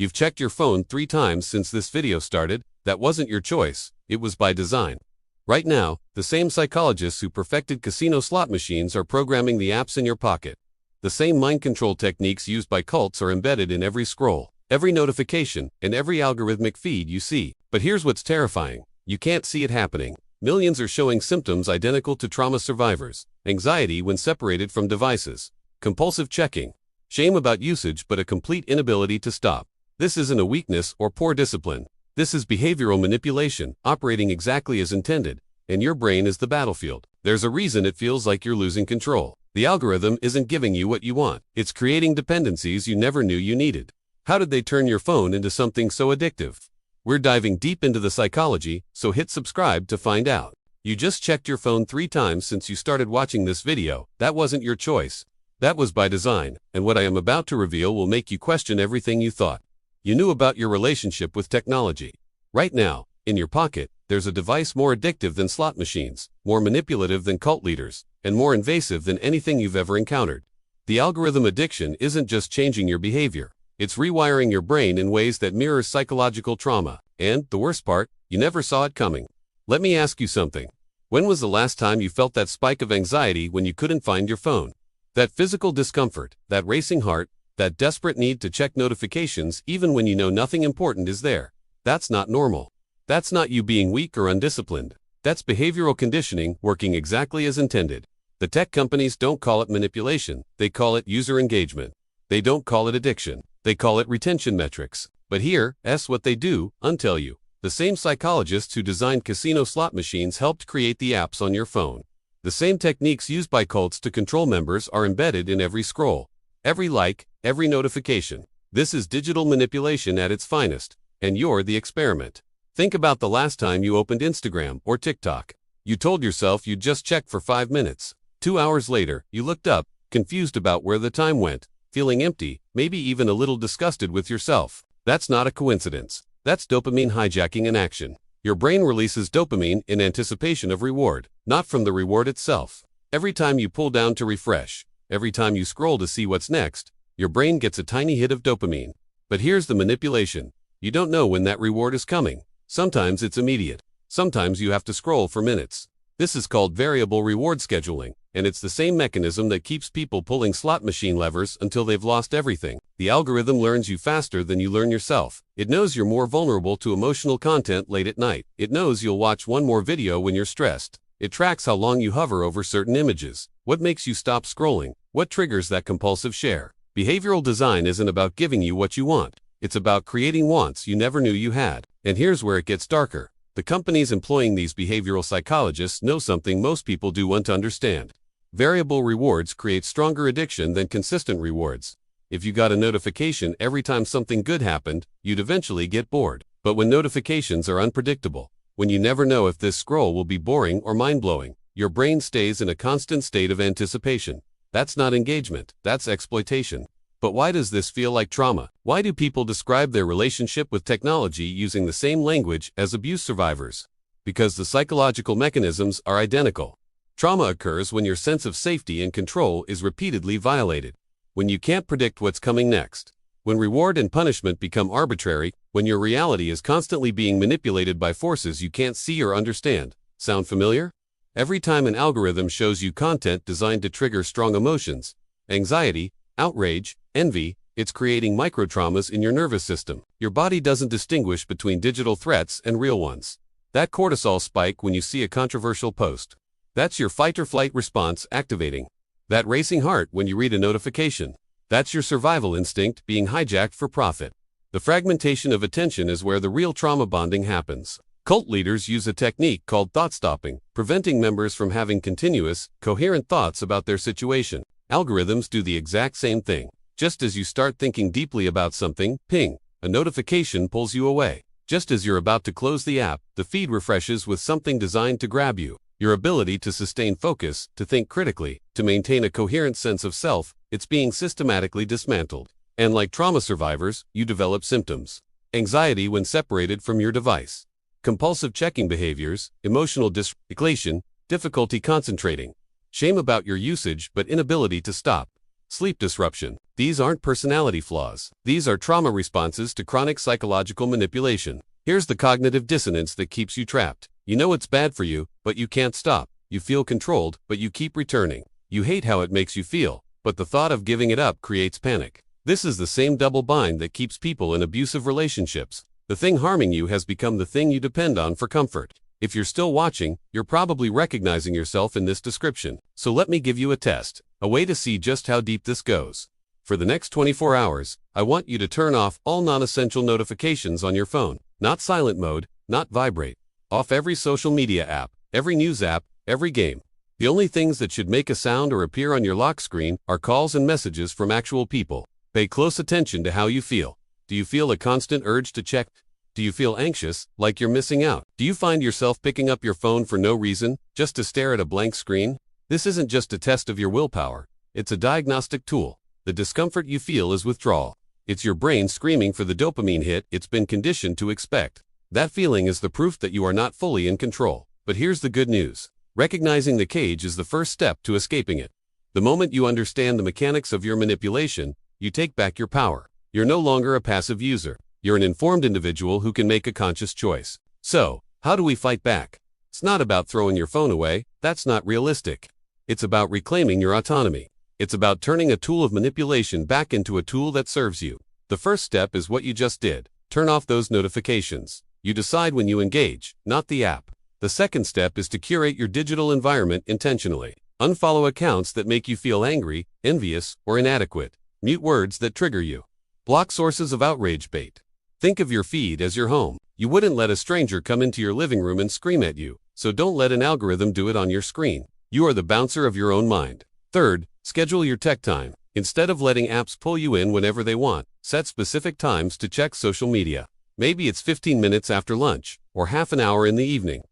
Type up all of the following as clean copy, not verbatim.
You've checked your phone 3 times since this video started. That wasn't your choice, it was by design. Right now, the same psychologists who perfected casino slot machines are programming the apps in your pocket. The same mind control techniques used by cults are embedded in every scroll, every notification, and every algorithmic feed you see. But here's what's terrifying. You can't see it happening. Millions are showing symptoms identical to trauma survivors: anxiety when separated from devices, compulsive checking, shame about usage but a complete inability to stop. This isn't a weakness or poor discipline. This is behavioral manipulation, operating exactly as intended, and your brain is the battlefield. There's a reason it feels like you're losing control. The algorithm isn't giving you what you want. It's creating dependencies you never knew you needed. How did they turn your phone into something so addictive? We're diving deep into the psychology, so hit subscribe to find out. You just checked your phone 3 times since you started watching this video. That wasn't your choice. That was by design, and what I am about to reveal will make you question everything you thought you knew about your relationship with technology. Right now, in your pocket, there's a device more addictive than slot machines, more manipulative than cult leaders, and more invasive than anything you've ever encountered. The algorithm addiction isn't just changing your behavior. It's rewiring your brain in ways that mirror psychological trauma. And, the worst part, you never saw it coming. Let me ask you something. When was the last time you felt that spike of anxiety when you couldn't find your phone? That physical discomfort, that racing heart, that desperate need to check notifications even when you know nothing important is there. That's not normal. That's not you being weak or undisciplined. That's behavioral conditioning working exactly as intended. The tech companies don't call it manipulation, they call it user engagement. They don't call it addiction, they call it retention metrics. But here's what they do, untell you. The same psychologists who designed casino slot machines helped create the apps on your phone. The same techniques used by cults to control members are embedded in every scroll, every like, every notification. This is digital manipulation at its finest, and you're the experiment. Think about the last time you opened Instagram or TikTok. You told yourself you'd just check for 5 minutes. 2 hours later, you looked up, confused about where the time went, feeling empty, maybe even a little disgusted with yourself. That's not a coincidence. That's dopamine hijacking in action. Your brain releases dopamine in anticipation of reward, not from the reward itself. Every time you pull down to refresh, every time you scroll to see what's next, your brain gets a tiny hit of dopamine. But here's the manipulation. You don't know when that reward is coming. Sometimes it's immediate. Sometimes you have to scroll for minutes. This is called variable reward scheduling, and it's the same mechanism that keeps people pulling slot machine levers until they've lost everything. The algorithm learns you faster than you learn yourself. It knows you're more vulnerable to emotional content late at night. It knows you'll watch one more video when you're stressed. It tracks how long you hover over certain images, what makes you stop scrolling, what triggers that compulsive share. Behavioral design isn't about giving you what you want. It's about creating wants you never knew you had. And here's where it gets darker. The companies employing these behavioral psychologists know something most people do want to understand. Variable rewards create stronger addiction than consistent rewards. If you got a notification every time something good happened, you'd eventually get bored. But when notifications are unpredictable, when you never know if this scroll will be boring or mind-blowing, your brain stays in a constant state of anticipation. That's not engagement, that's exploitation. But why does this feel like trauma? Why do people describe their relationship with technology using the same language as abuse survivors? Because the psychological mechanisms are identical. Trauma occurs when your sense of safety and control is repeatedly violated. When you can't predict what's coming next. When reward and punishment become arbitrary. When your reality is constantly being manipulated by forces you can't see or understand. Sound familiar? Every time an algorithm shows you content designed to trigger strong emotions, anxiety, outrage, envy, it's creating microtraumas in your nervous system. Your body doesn't distinguish between digital threats and real ones. That cortisol spike when you see a controversial post. That's your fight or flight response activating. That racing heart when you read a notification. That's your survival instinct being hijacked for profit. The fragmentation of attention is where the real trauma bonding happens. Cult leaders use a technique called thought stopping, preventing members from having continuous, coherent thoughts about their situation. Algorithms do the exact same thing. Just as you start thinking deeply about something, ping, a notification pulls you away. Just as you're about to close the app, the feed refreshes with something designed to grab you. Your ability to sustain focus, to think critically, to maintain a coherent sense of self, it's being systematically dismantled. And like trauma survivors, you develop symptoms. Anxiety when separated from your device. Compulsive checking behaviors, emotional dysregulation, difficulty concentrating. Shame about your usage but inability to stop. Sleep disruption. These aren't personality flaws. These are trauma responses to chronic psychological manipulation. Here's the cognitive dissonance that keeps you trapped. You know it's bad for you, but you can't stop. You feel controlled, but you keep returning. You hate how it makes you feel, but the thought of giving it up creates panic. This is the same double bind that keeps people in abusive relationships. The thing harming you has become the thing you depend on for comfort. If you're still watching, you're probably recognizing yourself in this description. So let me give you a test, a way to see just how deep this goes. For the next 24 hours, I want you to turn off all non-essential notifications on your phone. Not silent mode, not vibrate. Off every social media app, every news app, every game. The only things that should make a sound or appear on your lock screen are calls and messages from actual people. Pay close attention to how you feel. Do you feel a constant urge to check? Do you feel anxious, like you're missing out? Do you find yourself picking up your phone for no reason, just to stare at a blank screen? This isn't just a test of your willpower. It's a diagnostic tool. The discomfort you feel is withdrawal. It's your brain screaming for the dopamine hit it's been conditioned to expect. That feeling is the proof that you are not fully in control. But here's the good news. Recognizing the cage is the first step to escaping it. The moment you understand the mechanics of your manipulation, you take back your power. You're no longer a passive user. You're an informed individual who can make a conscious choice. So, how do we fight back? It's not about throwing your phone away. That's not realistic. It's about reclaiming your autonomy. It's about turning a tool of manipulation back into a tool that serves you. The first step is what you just did. Turn off those notifications. You decide when you engage, not the app. The second step is to curate your digital environment intentionally. Unfollow accounts that make you feel angry, envious, or inadequate. Mute words that trigger you. Block sources of outrage bait. Think of your feed as your home. You wouldn't let a stranger come into your living room and scream at you, so don't let an algorithm do it on your screen. You are the bouncer of your own mind. Third, schedule your tech time. Instead of letting apps pull you in whenever they want, set specific times to check social media. Maybe it's 15 minutes after lunch, or half an hour in the evening.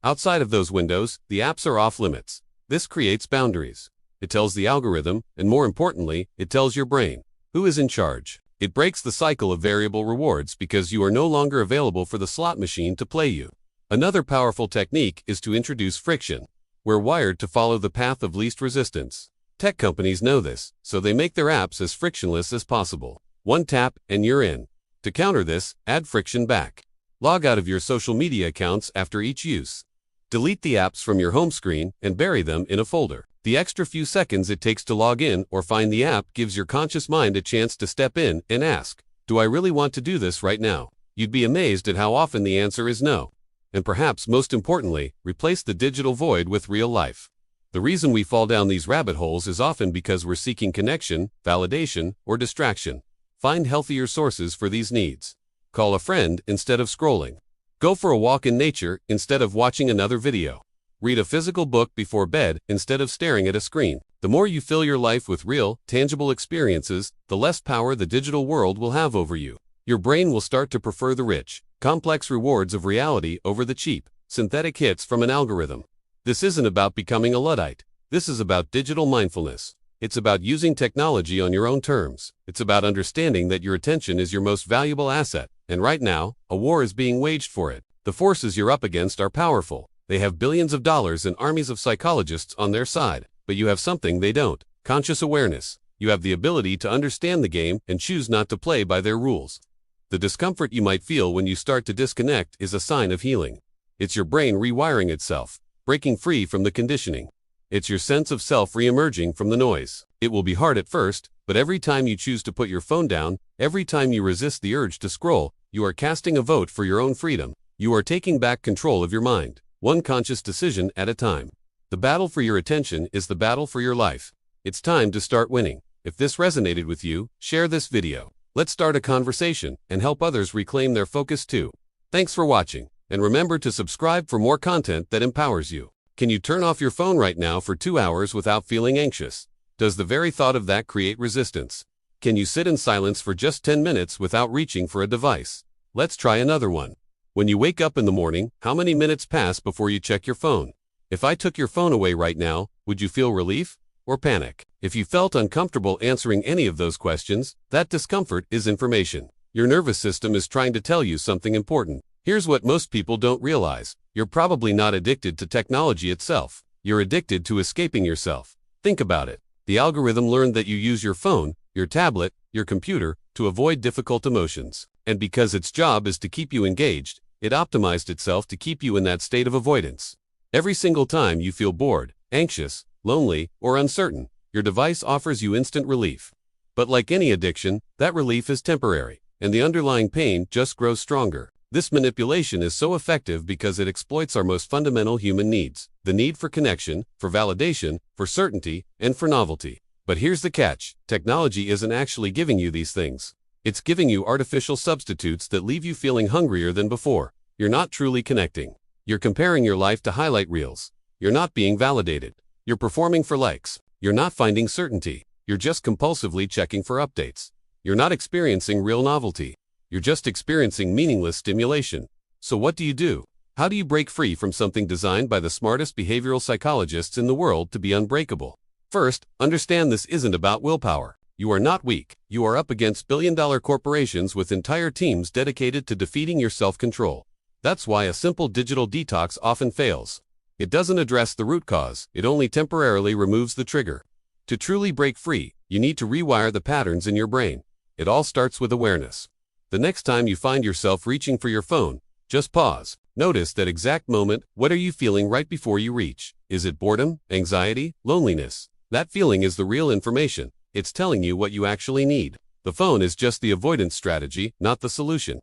Outside of those windows, the apps are off limits. This creates boundaries. It tells the algorithm, and more importantly, it tells your brain, who is in charge. It breaks the cycle of variable rewards because you are no longer available for the slot machine to play you. Another powerful technique is to introduce friction. We're wired to follow the path of least resistance. Tech companies know this, so they make their apps as frictionless as possible. One tap, and you're in. To counter this, add friction back. Log out of your social media accounts after each use. Delete the apps from your home screen and bury them in a folder. The extra few seconds it takes to log in or find the app gives your conscious mind a chance to step in and ask, do I really want to do this right now? You'd be amazed at how often the answer is no. And perhaps most importantly, replace the digital void with real life. The reason we fall down these rabbit holes is often because we're seeking connection, validation, or distraction. Find healthier sources for these needs. Call a friend instead of scrolling. Go for a walk in nature instead of watching another video. Read a physical book before bed instead of staring at a screen. The more you fill your life with real, tangible experiences, the less power the digital world will have over you. Your brain will start to prefer the rich, complex rewards of reality over the cheap, synthetic hits from an algorithm. This isn't about becoming a Luddite. This is about digital mindfulness. It's about using technology on your own terms. It's about understanding that your attention is your most valuable asset, and right now, a war is being waged for it. The forces you're up against are powerful. They have billions of dollars and armies of psychologists on their side, but you have something they don't: conscious awareness. You have the ability to understand the game and choose not to play by their rules. The discomfort you might feel when you start to disconnect is a sign of healing. It's your brain rewiring itself, breaking free from the conditioning. It's your sense of self re-emerging from the noise. It will be hard at first, but every time you choose to put your phone down, every time you resist the urge to scroll, you are casting a vote for your own freedom. You are taking back control of your mind, one conscious decision at a time. The battle for your attention is the battle for your life. It's time to start winning. If this resonated with you, share this video. Let's start a conversation and help others reclaim their focus too. Thanks for watching, and remember to subscribe for more content that empowers you. Can you turn off your phone right now for 2 hours without feeling anxious? Does the very thought of that create resistance? Can you sit in silence for just 10 minutes without reaching for a device? Let's try another one. When you wake up in the morning, how many minutes pass before you check your phone? If I took your phone away right now, would you feel relief or panic? If you felt uncomfortable answering any of those questions, that discomfort is information. Your nervous system is trying to tell you something important. Here's what most people don't realize. You're probably not addicted to technology itself. You're addicted to escaping yourself. Think about it. The algorithm learned that you use your phone, your tablet, your computer, to avoid difficult emotions. And because its job is to keep you engaged, it optimized itself to keep you in that state of avoidance. Every single time you feel bored, anxious, lonely, or uncertain, your device offers you instant relief. But like any addiction, that relief is temporary, and the underlying pain just grows stronger. This manipulation is so effective because it exploits our most fundamental human needs: the need for connection, for validation, for certainty, and for novelty. But here's the catch: technology isn't actually giving you these things. It's giving you artificial substitutes that leave you feeling hungrier than before. You're not truly connecting. You're comparing your life to highlight reels. You're not being validated. You're performing for likes. You're not finding certainty. You're just compulsively checking for updates. You're not experiencing real novelty. You're just experiencing meaningless stimulation. So what do? How do you break free from something designed by the smartest behavioral psychologists in the world to be unbreakable? First, understand this isn't about willpower. You are not weak. You are up against billion-dollar corporations with entire teams dedicated to defeating your self-control. That's why a simple digital detox often fails. It doesn't address the root cause, it only temporarily removes the trigger. To truly break free, you need to rewire the patterns in your brain. It all starts with awareness. The next time you find yourself reaching for your phone, just pause. Notice that exact moment. What are you feeling right before you reach? Is it boredom, anxiety, loneliness? That feeling is the real information. It's telling you what you actually need. The phone is just the avoidance strategy, not the solution.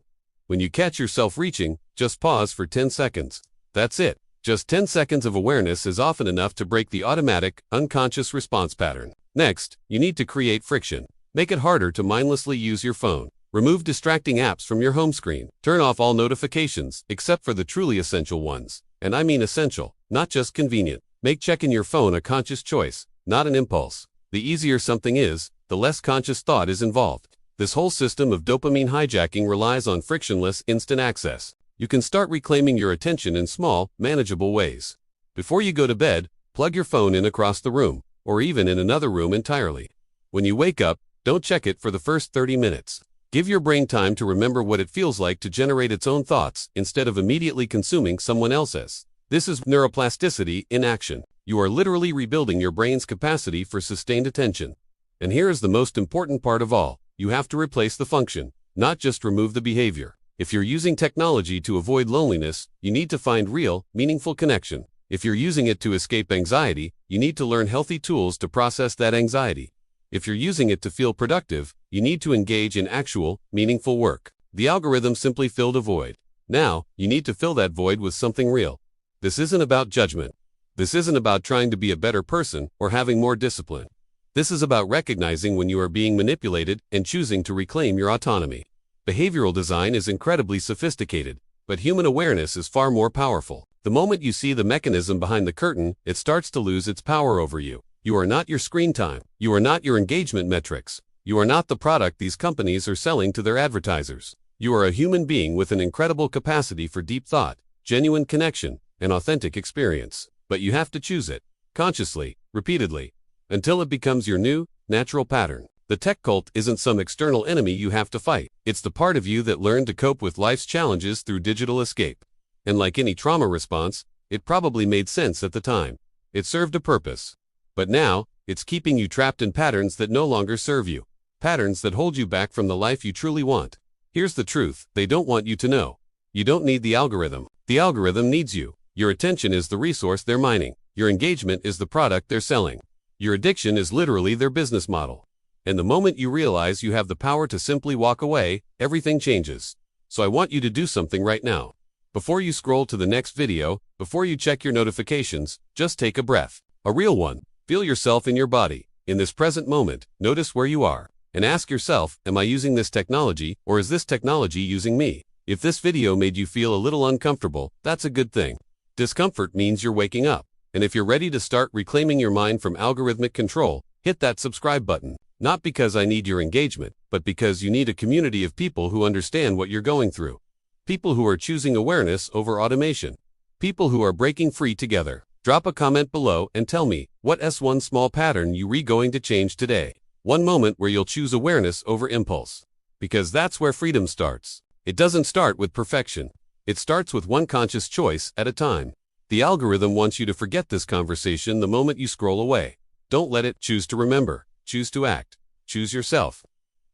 When you catch yourself reaching, just pause for 10 seconds. That's it. Just 10 seconds of awareness is often enough to break the automatic, unconscious response pattern. Next, you need to create friction. Make it harder to mindlessly use your phone. Remove distracting apps from your home screen. Turn off all notifications, except for the truly essential ones. And I mean essential, not just convenient. Make checking your phone a conscious choice, not an impulse. The easier something is, the less conscious thought is involved. This whole system of dopamine hijacking relies on frictionless, instant access. You can start reclaiming your attention in small, manageable ways. Before you go to bed, plug your phone in across the room, or even in another room entirely. When you wake up, don't check it for the first 30 minutes. Give your brain time to remember what it feels like to generate its own thoughts instead of immediately consuming someone else's. This is neuroplasticity in action. You are literally rebuilding your brain's capacity for sustained attention. And here is the most important part of all. You have to replace the function, not just remove the behavior. If you're using technology to avoid loneliness, you need to find real, meaningful connection. If you're using it to escape anxiety, you need to learn healthy tools to process that anxiety. If you're using it to feel productive, you need to engage in actual, meaningful work. The algorithm simply filled a void. Now, you need to fill that void with something real. This isn't about judgment. This isn't about trying to be a better person or having more discipline. This is about recognizing when you are being manipulated and choosing to reclaim your autonomy. Behavioral design is incredibly sophisticated, but human awareness is far more powerful. The moment you see the mechanism behind the curtain, it starts to lose its power over you. You are not your screen time. You are not your engagement metrics. You are not the product these companies are selling to their advertisers. You are a human being with an incredible capacity for deep thought, genuine connection, and authentic experience. But you have to choose it, consciously, repeatedly, until it becomes your new, natural pattern. The tech cult isn't some external enemy you have to fight. It's the part of you that learned to cope with life's challenges through digital escape. And like any trauma response, it probably made sense at the time. It served a purpose. But now, it's keeping you trapped in patterns that no longer serve you. Patterns that hold you back from the life you truly want. Here's the truth: they don't want you to know. You don't need the algorithm. The algorithm needs you. Your attention is the resource they're mining. Your engagement is the product they're selling. Your addiction is literally their business model. And the moment you realize you have the power to simply walk away, everything changes. So I want you to do something right now. Before you scroll to the next video, before you check your notifications, just take a breath. A real one. Feel yourself in your body. In this present moment, notice where you are. And ask yourself, am I using this technology, or is this technology using me? If this video made you feel a little uncomfortable, that's a good thing. Discomfort means you're waking up. And if you're ready to start reclaiming your mind from algorithmic control, hit that subscribe button. Not because I need your engagement, but because you need a community of people who understand what you're going through. People who are choosing awareness over automation. People who are breaking free together. Drop a comment below and tell me, what's one small pattern you're going to change today? One moment where you'll choose awareness over impulse. Because that's where freedom starts. It doesn't start with perfection. It starts with one conscious choice at a time. The algorithm wants you to forget this conversation the moment you scroll away. Don't let it. Choose to remember. Choose to act. Choose yourself.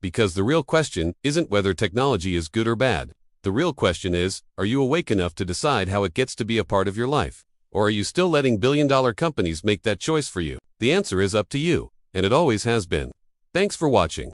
Because the real question isn't whether technology is good or bad. The real question is, are you awake enough to decide how it gets to be a part of your life? Or are you still letting billion-dollar companies make that choice for you? The answer is up to you, and it always has been. Thanks for watching.